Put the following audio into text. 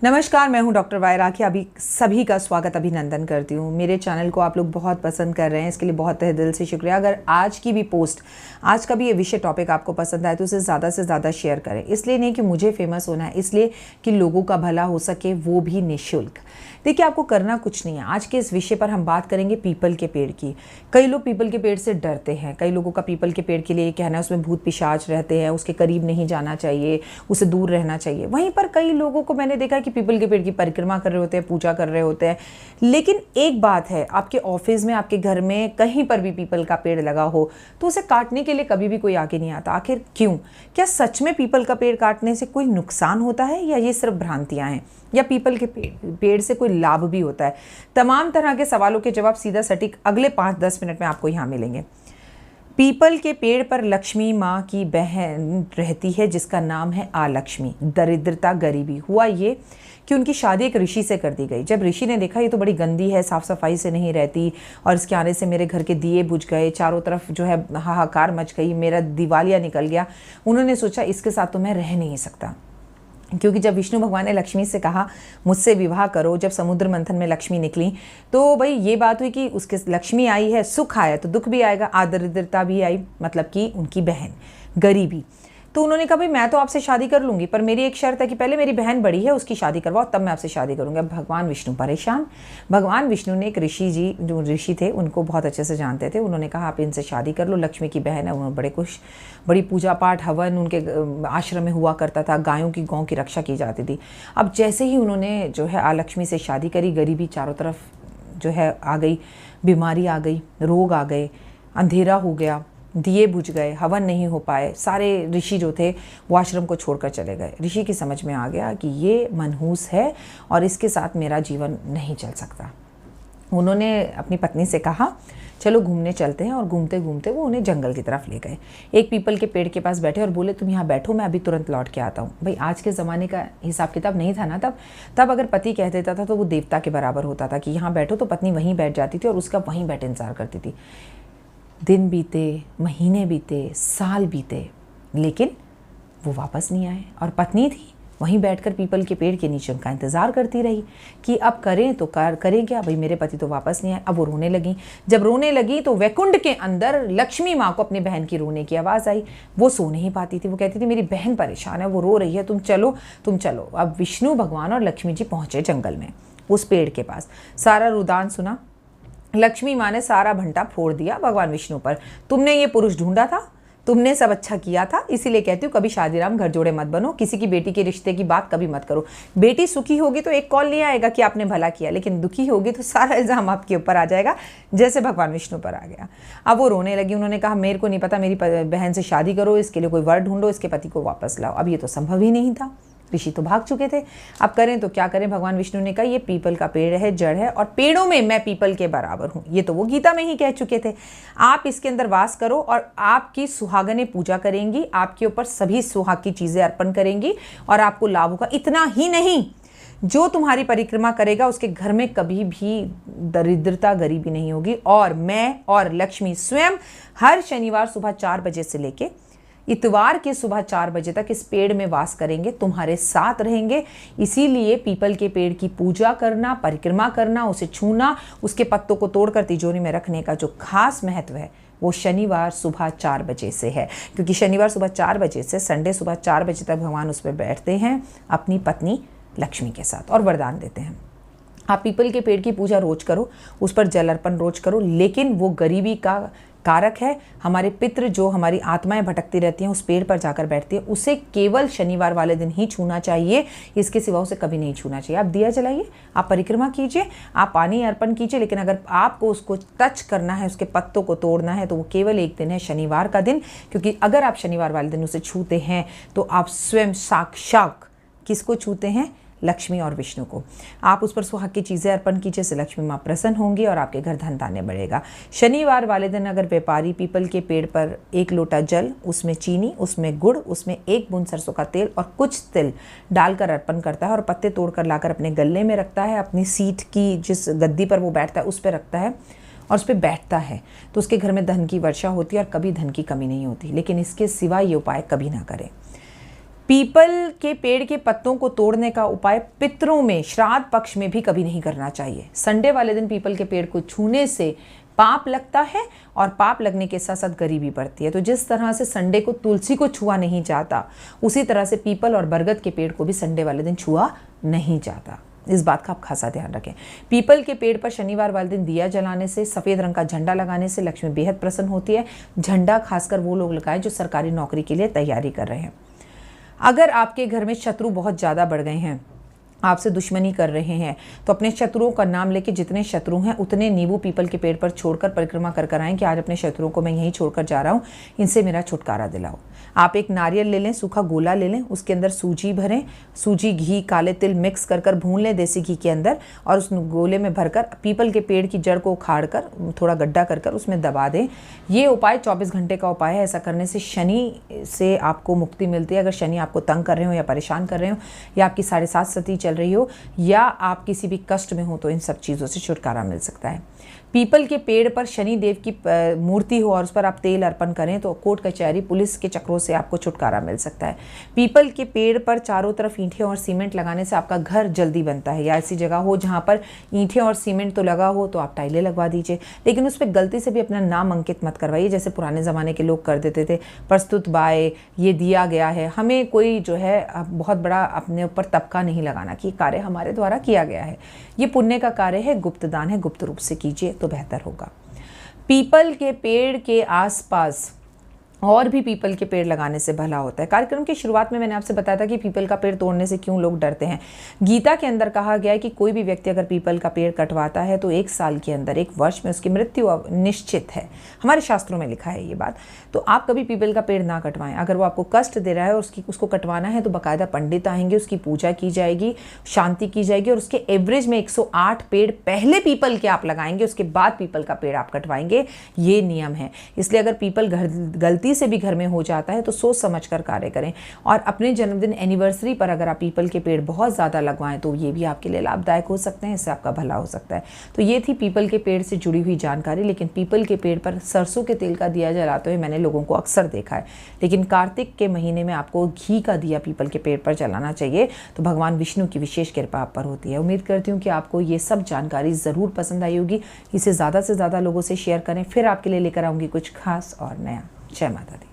नमस्कार, मैं हूं डॉक्टर वाई राखी। अभी सभी का स्वागत अभिनंदन करती हूं। मेरे चैनल को आप लोग बहुत पसंद कर रहे हैं, इसके लिए बहुत तहे दिल से शुक्रिया। अगर आज की भी पोस्ट, आज का भी ये विषय टॉपिक आपको पसंद आए तो उसे ज़्यादा से ज़्यादा शेयर करें। इसलिए नहीं कि मुझे फेमस होना है, इसलिए कि लोगों का भला हो सके, वो भी निःशुल्क। देखिए, आपको करना कुछ नहीं है। आज के इस विषय पर हम बात करेंगे पीपल के पेड़ की। कई लोग पीपल के पेड़ से डरते हैं। कई लोगों का पीपल के पेड़ के लिए कहना है उसमें भूत पिशाच रहते हैं, उसके करीब नहीं जाना चाहिए, उसे दूर रहना चाहिए। वहीं पर कई लोगों को मैंने देखा है कि पीपल के पेड़ की परिक्रमा कर रहे होते हैं, पूजा कर रहे होते हैं। लेकिन एक बात है, आपके ऑफिस में, आपके घर में कहीं पर भी पीपल का पेड़ लगा हो तो उसे काटने के लिए कभी भी कोई आगे नहीं आता। आखिर क्यों? क्या सच में पीपल का पेड़ काटने से कोई नुकसान होता है या ये सिर्फ भ्रांतियां हैं, या पीपल के पेड़ से कोई लाभ भी होता है? तमाम तरह के सवालों के जवाब सीधा सटीक अगले 5-10 मिनट में आपको यहाँ मिलेंगे। पीपल के पेड़ पर लक्ष्मी माँ की बहन रहती है जिसका नाम है आलक्ष्मी। दरिद्रता, गरीबी। हुआ ये कि उनकी शादी एक ऋषि से कर दी गई। जब ऋषि ने देखा ये तो बड़ी गंदी है, साफ सफाई से नहीं रहती और इसके आने से मेरे घर के दिए बुझ गए, चारों तरफ जो है हाहाकार मच गई, मेरा दिवालिया निकल गया, उन्होंने सोचा इसके साथ तो मैं रह नहीं सकता। क्योंकि जब विष्णु भगवान ने लक्ष्मी से कहा मुझसे विवाह करो, जब समुद्र मंथन में लक्ष्मी निकली तो भाई ये बात हुई कि उसके लक्ष्मी आई है, सुख आया तो दुख भी आएगा, दरिद्रता भी आई, मतलब कि उनकी बहन, गरीबी। तो उन्होंने कहा भाई मैं तो आपसे शादी कर लूँगी, पर मेरी एक शर्त है कि पहले मेरी बहन बड़ी है उसकी शादी करवाओ, तब मैं आपसे शादी करूँगी। अब भगवान विष्णु परेशान। भगवान विष्णु ने एक ऋषि जी, जो ऋषि थे उनको बहुत अच्छे से जानते थे, उन्होंने कहा आप इनसे शादी कर लो, लक्ष्मी की बहन है। उन्होंने बड़े खुश, बड़ी पूजा पाठ हवन उनके आश्रम में हुआ करता था, गायों की गौ की रक्षा की जाती थी। अब जैसे ही उन्होंने जो है आलक्ष्मी से शादी करी, गरीबी चारों तरफ जो है आ गई, बीमारी आ गई, रोग आ गए, अंधेरा हो गया, दिए बुझ गए, हवन नहीं हो पाए, सारे ऋषि जो थे वो आश्रम को छोड़कर चले गए। ऋषि की समझ में आ गया कि ये मनहूस है और इसके साथ मेरा जीवन नहीं चल सकता। उन्होंने अपनी पत्नी से कहा चलो घूमने चलते हैं, और घूमते घूमते वो उन्हें जंगल की तरफ ले गए। एक पीपल के पेड़ के पास बैठे और बोले तुम यहाँ बैठो, मैं अभी तुरंत लौट के आता हूँ। भाई आज के ज़माने का हिसाब किताब नहीं था ना तब अगर पति कह देता था तो वो देवता के बराबर होता था कि यहाँ बैठो, तो पत्नी वहीं बैठ जाती थी और उसका वहीं बैठे इंतजार करती थी। दिन बीते, महीने बीते, साल बीते, लेकिन वो वापस नहीं आए और पत्नी थी वहीं बैठकर पीपल के पेड़ के नीचे उनका इंतज़ार करती रही कि अब करें तो करें क्या, भाई मेरे पति तो वापस नहीं आए। अब वो रोने लगी। जब रोने लगी तो वैकुंठ के अंदर लक्ष्मी माँ को अपनी बहन की रोने की आवाज़ आई। वो सो नहीं पाती थी, वो कहती थी मेरी बहन परेशान है, वो रो रही है, तुम चलो। अब विष्णु भगवान और लक्ष्मी जी पहुँचे जंगल में, उस पेड़ के पास। सारा रुदान सुना। लक्ष्मी माँ ने सारा भंटा फोड़ दिया भगवान विष्णु पर। तुमने ये पुरुष ढूंढा था, तुमने सब अच्छा किया था, इसीलिए कहती हूँ कभी शादीराम घर जोड़े मत बनो, किसी की बेटी के रिश्ते की बात कभी मत करो। बेटी सुखी होगी तो एक कॉल नहीं आएगा कि आपने भला किया, लेकिन दुखी होगी तो सारा इल्ज़ाम आपके ऊपर आ जाएगा, जैसे भगवान विष्णु पर आ गया। अब वो रोने लगी। उन्होंने कहा मेरे को नहीं पता, मेरी बहन से शादी करो, इसके लिए कोई वर ढूंढो, इसके पति को वापस लाओ। अब ये तो संभव ही नहीं था, ऋषि तो भाग चुके थे। अब करें तो क्या करें? भगवान विष्णु ने कहा ये पीपल का पेड़ है, जड़ है, और पेड़ों में मैं पीपल के बराबर हूँ। ये तो वो गीता में ही कह चुके थे। आप इसके अंदर वास करो और आपकी सुहागनें पूजा करेंगी, आपके ऊपर सभी सुहाग की चीज़ें अर्पण करेंगी और आपको लाभ होगा। इतना ही नहीं, जो तुम्हारी परिक्रमा करेगा उसके घर में कभी भी दरिद्रता, गरीबी नहीं होगी। और मैं और लक्ष्मी स्वयं हर शनिवार सुबह 4 बजे से लेके इतवार के सुबह 4 बजे तक इस पेड़ में वास करेंगे, तुम्हारे साथ रहेंगे। इसीलिए पीपल के पेड़ की पूजा करना, परिक्रमा करना, उसे छूना, उसके पत्तों को तोड़कर तिजोरी में रखने का जो खास महत्व है वो शनिवार सुबह 4 बजे से है। क्योंकि शनिवार सुबह 4 बजे से संडे सुबह 4 बजे तक भगवान उस पर बैठते हैं अपनी पत्नी लक्ष्मी के साथ और वरदान देते हैं। आप पीपल के पेड़ की पूजा रोज करो, उस पर जल अर्पण रोज करो, लेकिन वो गरीबी का कारक है। हमारे पितृ, जो हमारी आत्माएं भटकती रहती हैं, उस पेड़ पर जाकर बैठती है, उसे केवल शनिवार वाले दिन ही छूना चाहिए, इसके सिवा उसे कभी नहीं छूना चाहिए। आप दिया जलाइए, आप परिक्रमा कीजिए, आप पानी अर्पण कीजिए, लेकिन अगर आपको उसको टच करना है, उसके पत्तों को तोड़ना है, तो वो केवल एक दिन है, शनिवार का दिन। क्योंकि अगर आप शनिवार वाले दिन उसे छूते हैं तो आप स्वयं साक्षात किसको छूते हैं? लक्ष्मी और विष्णु को। आप उस पर सुहाग की चीज़ें अर्पण कीजिए, से लक्ष्मी माँ प्रसन्न होंगी और आपके घर धन धान्य बढ़ेगा। शनिवार वाले दिन अगर व्यापारी पीपल के पेड़ पर 1 लोटा जल, उसमें चीनी, उसमें गुड़, उसमें 1 बूंद सरसों का तेल और कुछ तिल डालकर अर्पण करता है और पत्ते तोड़कर लाकर अपने गले में रखता है, अपनी सीट की जिस गद्दी पर वो बैठता है उस पर रखता है और उस पर बैठता है, तो उसके घर में धन की वर्षा होती है और कभी धन की कमी नहीं होती। लेकिन इसके सिवा ये उपाय कभी ना करें। पीपल के पेड़ के पत्तों को तोड़ने का उपाय पितरों में श्राद्ध पक्ष में भी कभी नहीं करना चाहिए। संडे वाले दिन पीपल के पेड़ को छूने से पाप लगता है और पाप लगने के साथ साथ गरीबी बढ़ती है। तो जिस तरह से संडे को तुलसी को छुआ नहीं जाता, उसी तरह से पीपल और बरगद के पेड़ को भी संडे वाले दिन छुआ नहीं जाता। इस बात का आप खासा ध्यान रखें। पीपल के पेड़ पर शनिवार वाले दिन दिया जलाने से, सफ़ेद रंग का झंडा लगाने से लक्ष्मी बेहद प्रसन्न होती है। झंडा खासकर वो लोग लगाएं जो सरकारी नौकरी के लिए तैयारी कर रहे हैं। अगर आपके घर में शत्रु बहुत ज़्यादा बढ़ गए हैं, आपसे दुश्मनी कर रहे हैं, तो अपने शत्रुओं का नाम लेके जितने शत्रु हैं उतने नींबू पीपल के पेड़ पर छोड़कर परिक्रमा कर आएँ कि आज अपने शत्रुओं को मैं यहीं छोड़कर जा रहा हूँ, इनसे मेरा छुटकारा दिलाओ। आप एक नारियल ले लें, सूखा गोला ले लें, उसके अंदर सूजी भरें, सूजी घी काले तिल मिक्स कर भून लें देसी घी के अंदर, और उस गोले में भरकर पीपल के पेड़ की जड़ को उखाड़ कर थोड़ा गड्ढा कर उसमें दबा दें। ये उपाय 24 घंटे का उपाय है। ऐसा करने से शनि से आपको मुक्ति मिलती है। अगर शनि आपको तंग कर रहे हो या परेशान कर रहे हो या आपकी 7.5 सती चल रही हो या आप किसी भी कष्ट में हो, तो इन सब चीज़ों से छुटकारा मिल सकता है। पीपल के पेड़ पर शनि देव की मूर्ति हो और उस पर आप तेल अर्पण करें तो कोर्ट कचहरी पुलिस के चक्रों से आपको छुटकारा मिल सकता है। पीपल के पेड़ पर चारों तरफ ईंटें और सीमेंट लगाने से आपका घर जल्दी बनता है। या ऐसी जगह हो जहाँ पर ईंटें और सीमेंट तो लगा हो तो आप टाइलें लगवा दीजिए, लेकिन उस पर गलती से भी अपना नाम अंकित मत करवाइए, जैसे पुराने ज़माने के लोग कर देते थे। प्रस्तुत बाय ये दिया गया है। हमें कोई जो है बहुत बड़ा अपने ऊपर तबका नहीं लगाना कि कार्य हमारे द्वारा किया गया है। ये पुण्य का कार्य है, गुप्त दान है, गुप्त रूप से कीजिए तो बेहतर होगा। पीपल के पेड़ के आसपास और भी पीपल के पेड़ लगाने से भला होता है। कार्यक्रम की शुरुआत में मैंने आपसे बताया था कि पीपल का पेड़ तोड़ने से क्यों लोग डरते हैं। गीता के अंदर कहा गया है कि कोई भी व्यक्ति अगर पीपल का पेड़ कटवाता है तो 1 साल के अंदर, 1 वर्ष में उसकी मृत्यु निश्चित है। हमारे शास्त्रों में लिखा है ये बात। तो आप कभी पीपल का पेड़ ना कटवाएं। अगर वो आपको कष्ट दे रहा है और उसको कटवाना है तो बाकायदा पंडित आएंगे, उसकी पूजा की जाएगी, शांति की जाएगी और उसके एवरेज में 108 पेड़ पहले पीपल के आप लगाएंगे, उसके बाद पीपल का पेड़ आप कटवाएंगे। ये नियम है। इसलिए अगर पीपल गलती से भी घर में हो जाता है तो सोच समझ कर कार्य करें। और अपने जन्मदिन एनिवर्सरी पर अगर आप पीपल के पेड़ बहुत ज़्यादा लगवाएं तो ये भी आपके लिए लाभदायक हो सकते हैं, इससे आपका भला हो सकता है। तो ये थी पीपल के पेड़ से जुड़ी हुई जानकारी। लेकिन पीपल के पेड़ पर सरसों के तेल का दिया जलाते हुए मैंने लोगों को अक्सर देखा है। लेकिन कार्तिक के महीने में आपको घी का दिया पीपल के पेड़ पर जलाना चाहिए, तो भगवान विष्णु की विशेष कृपा आप पर होती है। उम्मीद करती हूँ कि आपको ये सब जानकारी ज़रूर पसंद आई होगी। इसे ज़्यादा से ज़्यादा लोगों से शेयर करें। फिर आपके लिए लेकर आऊँगी कुछ खास और नया। जय माता दी।